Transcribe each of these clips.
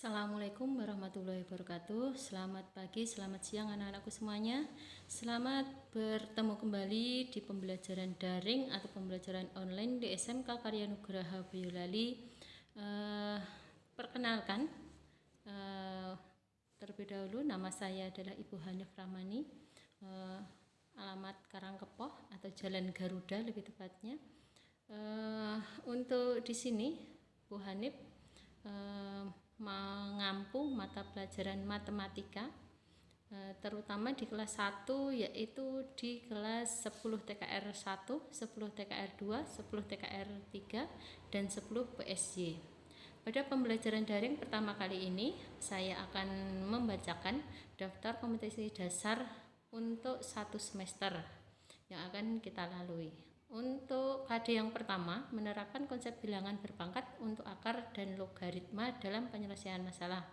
Assalamualaikum warahmatullahi wabarakatuh. Selamat pagi, selamat siang anak-anakku semuanya. Selamat bertemu kembali di pembelajaran daring atau pembelajaran online di SMK Karya Nugraha Boyolali. Perkenalkan, terlebih dahulu nama saya adalah Ibu Hanif Rahmani, alamat Karangkepoh atau Jalan Garuda lebih tepatnya. Untuk di sini Bu Hanif mengampu mata pelajaran matematika, terutama di kelas 1, yaitu di kelas 10 TKR 1, 10 TKR 2, 10 TKR 3, dan 10 PSY. Pada pembelajaran daring pertama kali ini, saya akan membacakan daftar kompetensi dasar untuk 1 semester yang akan kita lalui. Untuk KD yang pertama, menerapkan konsep bilangan berpangkat untuk akar dan logaritma dalam penyelesaian masalah.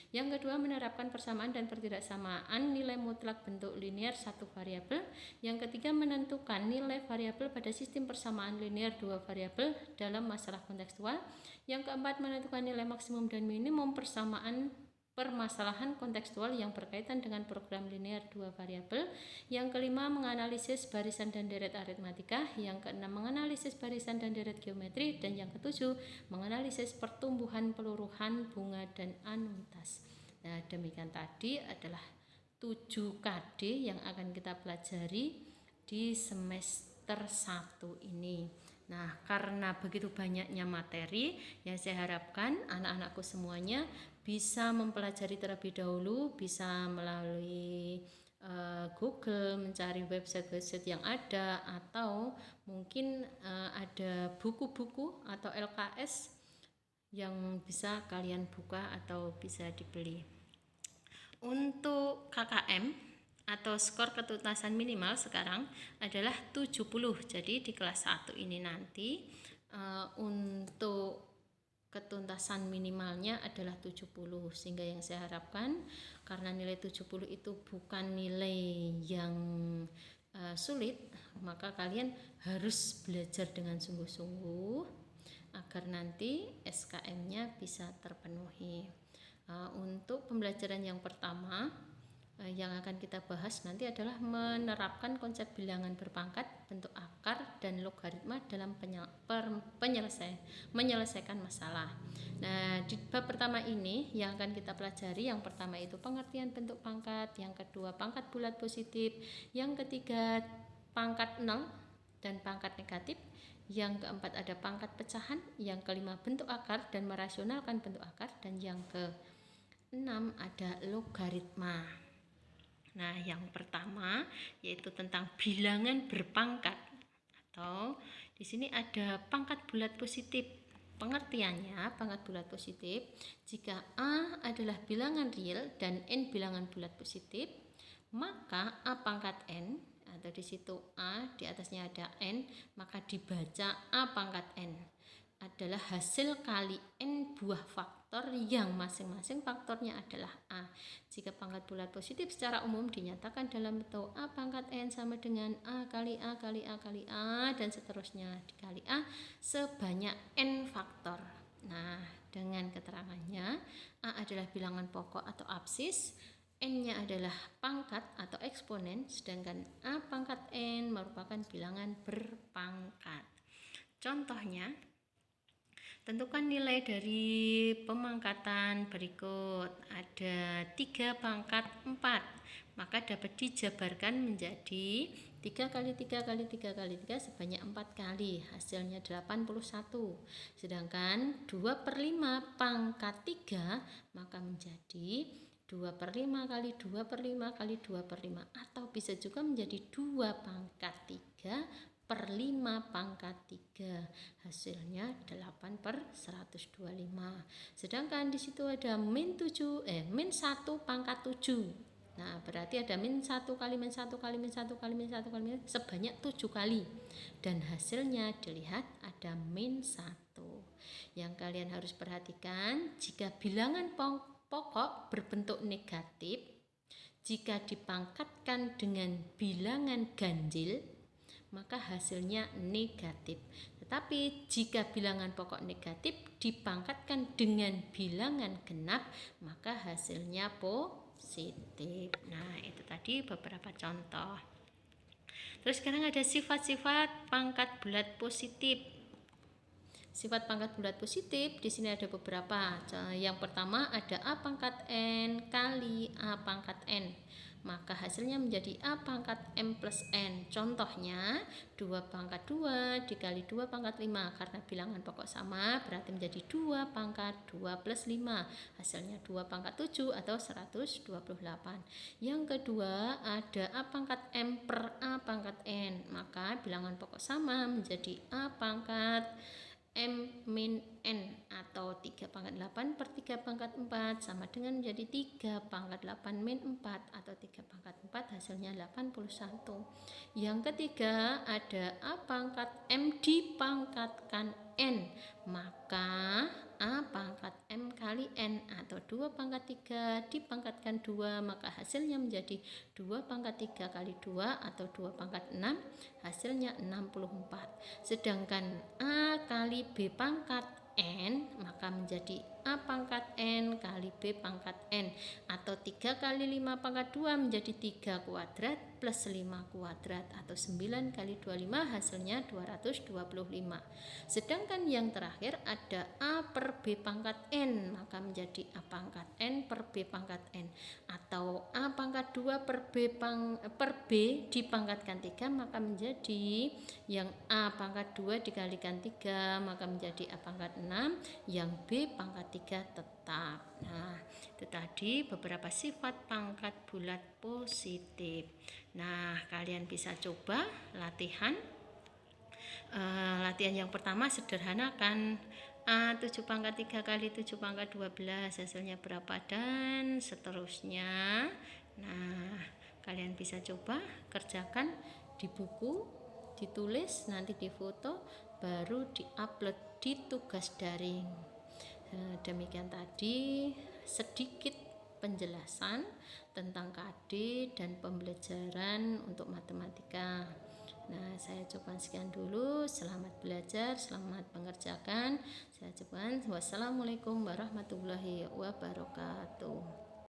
Yang kedua, menerapkan persamaan dan pertidaksamaan nilai mutlak bentuk linear satu variabel. Yang ketiga, menentukan nilai variabel pada sistem persamaan linear dua variabel dalam masalah kontekstual. Yang keempat, menentukan nilai maksimum dan minimum persamaan permasalahan kontekstual yang berkaitan dengan program linear dua variabel. Yang kelima, menganalisis barisan dan deret aritmatika. Yang keenam, menganalisis barisan dan deret geometri. Dan yang ketujuh, menganalisis pertumbuhan peluruhan, bunga, dan anuitas. Nah, demikian tadi adalah 7 KD yang akan kita pelajari di semester 1 ini. Nah, karena begitu banyaknya materi, yang saya harapkan anak-anakku semuanya bisa mempelajari terlebih dahulu, bisa melalui Google, mencari website-website yang ada, atau mungkin ada buku-buku atau LKS yang bisa kalian buka atau bisa dibeli. Untuk KKM atau skor ketuntasan minimal sekarang adalah 70. Jadi di kelas 1 ini nanti untuk ketuntasan minimalnya adalah 70, sehingga yang saya harapkan karena nilai 70 itu bukan nilai yang sulit, maka kalian harus belajar dengan sungguh-sungguh agar nanti SKM-nya bisa terpenuhi. Untuk pembelajaran yang pertama yang akan kita bahas nanti adalah menerapkan konsep bilangan berpangkat, bentuk akar, dan logaritma dalam menyelesaikan masalah. Nah, di bab pertama ini yang akan kita pelajari, yang pertama itu pengertian bentuk pangkat, yang kedua pangkat bulat positif, yang ketiga pangkat 0 dan pangkat negatif, yang keempat ada pangkat pecahan, yang kelima bentuk akar dan merasionalkan bentuk akar, dan yang keenam ada logaritma. Nah, yang pertama yaitu tentang bilangan berpangkat, atau di sini ada pangkat bulat positif. Pengertiannya, pangkat bulat positif jika A adalah bilangan real dan N bilangan bulat positif, maka A pangkat N, atau di situ A di atasnya ada N, maka dibaca A pangkat N adalah hasil kali N buah faktor yang masing-masing faktornya adalah A. Jika pangkat bulat positif secara umum dinyatakan dalam bentuk A pangkat N sama dengan A kali A kali A kali A, dan seterusnya dikali A sebanyak N faktor. Nah, dengan keterangannya, A adalah bilangan pokok atau absis, N-nya adalah pangkat atau eksponen, sedangkan A pangkat N merupakan bilangan berpangkat. Contohnya, tentukan nilai dari pemangkatan berikut. Ada 3 pangkat 4, maka dapat dijabarkan menjadi 3 kali 3 kali 3 kali 3 sebanyak 4 kali, hasilnya 81. Sedangkan 2/5 pangkat 3 maka menjadi 2/5 kali 2/5 kali 2/5, atau bisa juga menjadi 2 pangkat 3/5 pangkat 3, hasilnya 8/125. Sedangkan di situ ada min 1 pangkat 7. Nah, berarti ada min 1 kali min 1 kali min 1 kali min 1 kali min sebanyak 7 kali, dan hasilnya dilihat ada min 1. Yang kalian harus perhatikan, jika bilangan pokok berbentuk negatif, jika dipangkatkan dengan bilangan ganjil, maka hasilnya negatif. Tetapi jika bilangan pokok negatif dipangkatkan dengan bilangan genap, maka hasilnya positif. Nah, itu tadi beberapa contoh. Terus sekarang ada sifat-sifat pangkat bulat positif. Sifat pangkat bulat positif di sini ada beberapa. Yang pertama ada A pangkat N kali A pangkat N. Maka hasilnya menjadi A pangkat M plus N. Contohnya 2 pangkat 2 dikali 2 pangkat 5. Karena bilangan pokok sama berarti menjadi 2 pangkat 2 plus 5. Hasilnya 2 pangkat 7 atau 128. Yang kedua ada A pangkat M per A pangkat N. Maka bilangan pokok sama menjadi A pangkat M min N atau 3 pangkat 8 per 3 pangkat 4 sama dengan menjadi 3 pangkat 8 min 4 atau 3 pangkat 4 hasilnya 81. Yang ketiga ada A pangkat M dipangkatkan N, maka A pangkat M kali N atau 2 pangkat 3 dipangkatkan 2, maka hasilnya menjadi 2 pangkat 3 kali 2 atau 2 pangkat 6, hasilnya 64. Sedangkan A kali B pangkat N maka menjadi A pangkat N kali B pangkat N atau 3 kali 5 pangkat 2 menjadi 3 kuadrat plus 5 kuadrat atau 9 kali 25 hasilnya 225. Sedangkan yang terakhir ada A per B pangkat N maka menjadi A pangkat N per B pangkat N atau A pangkat 2 per B dipangkatkan 3 maka menjadi yang A pangkat 2 dikalikan 3 maka menjadi A pangkat 6, yang B pangkat 3 tetap. Nah, itu tadi beberapa sifat pangkat bulat positif. Nah, kalian bisa coba latihan. Latihan yang pertama sederhanakan A 7 pangkat 3 kali 7 pangkat 12 hasilnya berapa dan seterusnya. Nah, kalian bisa coba kerjakan di buku, ditulis, nanti difoto, baru diupload di tugas daring. Demikian tadi sedikit penjelasan tentang KD dan pembelajaran untuk matematika. Nah, saya coba sekian dulu. Selamat belajar, selamat mengerjakan. Saya coba. Wassalamualaikum warahmatullahi wabarakatuh.